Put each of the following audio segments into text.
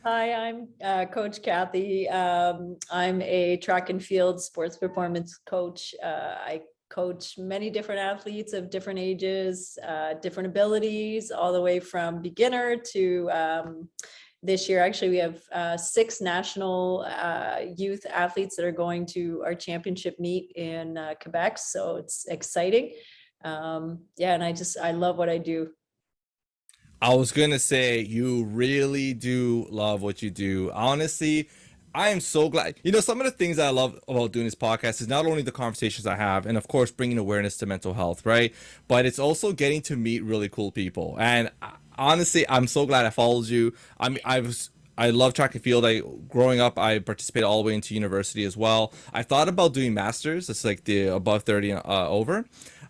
Hi, I'm Coach Cathy. I'm a track and field sports performance coach. I coach many different athletes of different ages, different abilities, all the way from beginner to this year. Actually, we have six national youth athletes that are going to our championship meet in Quebec. So it's exciting. Yeah, and I love what I do. I was gonna say you really do love what you do. Honestly, I am so glad. Some of the things I love about doing this podcast is not only the conversations I have, and of course bringing awareness to mental health, right? But it's also getting to meet really cool people. And honestly, I'm so glad I followed you. I love track and field. Growing up, I participated all the way into university as well. I thought about doing masters. It's like the above 30 over.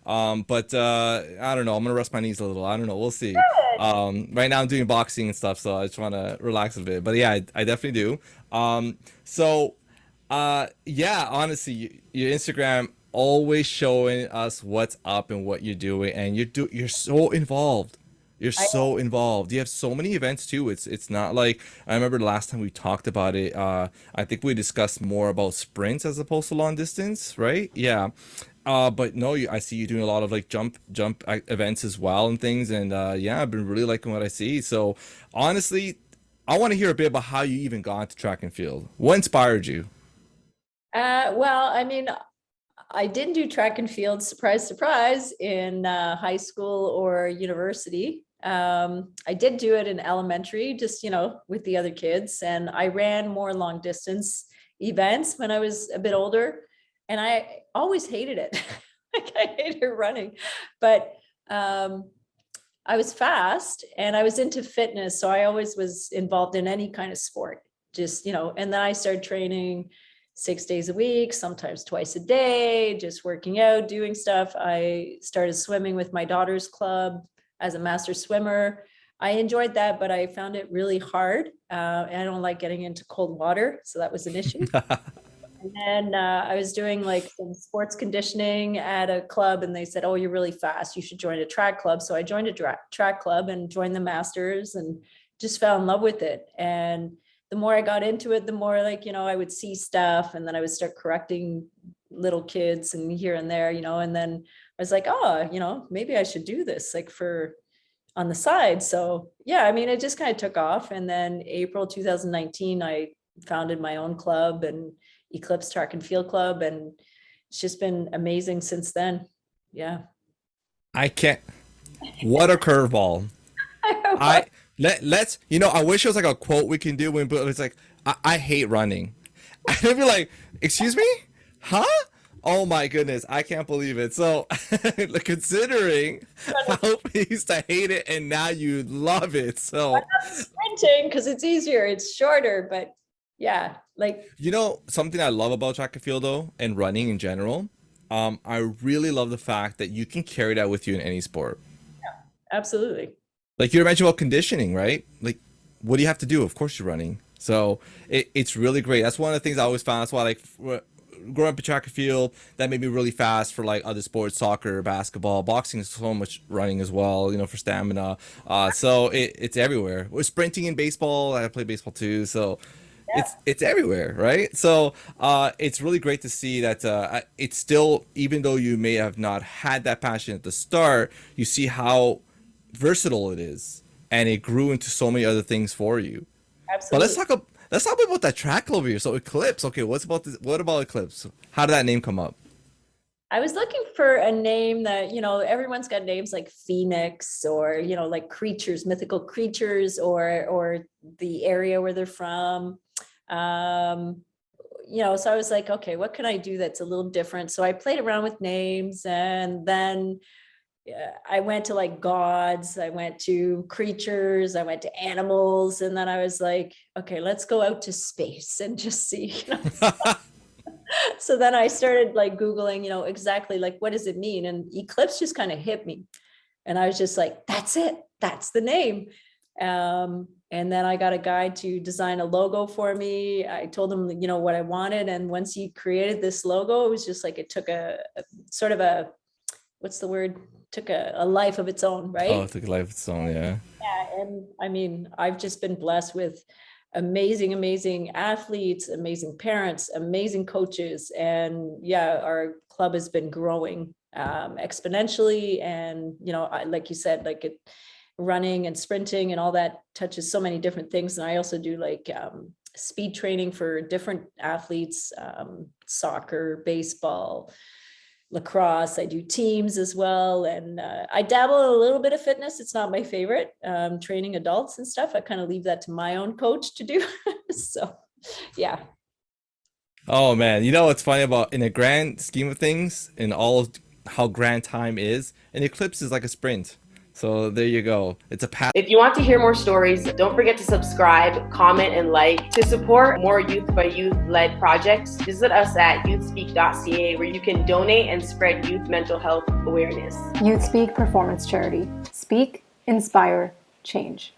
But I don't know. I'm gonna rest my knees a little. I don't know. We'll see. Right now I'm doing boxing and stuff, so I just want to relax a bit. But yeah, I definitely do. So yeah, honestly, your Instagram always showing us what's up and what you're doing, and you're so involved. You're I so involved. You have so many events too. It's not like I remember the last time we talked about it. I think we discussed more about sprints as opposed to long distance, right? Yeah. But no, I see you doing a lot of like jump events as well and things, and yeah, I've been really liking what I see. So honestly, I want to hear a bit about how you even got into track and field. What inspired you? well, I mean, I didn't do track and field, surprise, surprise, in high school or university. I did do it in elementary, just, with the other kids. And I ran more long distance events when I was a bit older. And I always hated it. Like I hated running. But I was fast and I was into fitness. So I always was involved in any kind of sport, just, and then I started training 6 days a week, sometimes twice a day, just working out, doing stuff. I started swimming with my daughter's club as a master swimmer. I enjoyed that, but I found it really hard. And I don't like getting into cold water. So that was an issue. And then I was doing like some sports conditioning at a club, and they said, "Oh, you're really fast. You should join a track club." So I joined a track club and joined the masters, and just fell in love with it. And the more I got into it, the more like I would see stuff, and then I would start correcting little kids and here and there, and then I was like, "Oh, maybe I should do this like for on the side." So yeah, I mean, it just kind of took off. And then April 2019, I founded my own club and Eclipse Track and Field Club, and it's just been amazing since then. Yeah. I can't. What a curveball! I let's I wish it was like a quote we can do when, but it's like I hate running. And I'd be like, excuse me, huh? Oh my goodness, I can't believe it. So considering how we used to hate it and now you love it. So Sprinting because it's easier, it's shorter, but yeah, like something I love about track and field though, and running in general, I really love the fact that you can carry that with you in any sport. absolutely. Like you mentioned about conditioning, right? Like, what do you have to do? Of course, you're running. So it's really great. That's one of the things I always found. That's why, like, growing up in track and field, that made me really fast for like other sports, soccer, basketball, boxing is so much running as well. For stamina. So it's everywhere. We're sprinting in baseball. I play baseball too. So Yeah, it's everywhere, right? So it's really great to see that it's still, even though you may have not had that passion at the start, you see how versatile it is, and it grew into so many other things for you. But absolutely. let's talk about that track over here. So Eclipse, okay, what about Eclipse? How did that name come up? I was looking for a name that, everyone's got names like Phoenix or, like creatures, mythical creatures, or the area where they're from. Um, so I was like, okay, what can I do that's a little different? So I played around with names, and then I went to like gods, I went to creatures, I went to animals, and then I was like, okay, let's go out to space and just see. So then I started like Googling, exactly like what does it mean? And eclipse just kind of hit me. And I was just like, that's it, that's the name. And then I got a guy to design a logo for me. I told him, what I wanted. And once he created this logo, it was just like it took a sort of a, what's the word? Took a life of its own, Oh, right? it took a life of its own, yeah. Yeah. And I mean, I've just been blessed with amazing athletes, amazing parents, amazing coaches. And yeah, our club has been growing exponentially. And, you know, like you said, like running and sprinting and all that touches so many different things. And I also do like speed training for different athletes, soccer, baseball, lacrosse. I do teams as well. And I dabble in a little bit of fitness. It's not my favorite, training adults and stuff. I kind of leave that to my own coach to do. So, yeah. Oh man, you know what's funny about in a grand scheme of things, in all of how grand time is, an eclipse is like a sprint. So there you go. It's a path. If you want to hear more stories, don't forget to subscribe, comment, and like. To support more youth by youth led projects, visit us at youthspeak.ca, where you can donate and spread youth mental health awareness. YouthSpeak Performance Charity. Speak, inspire, change.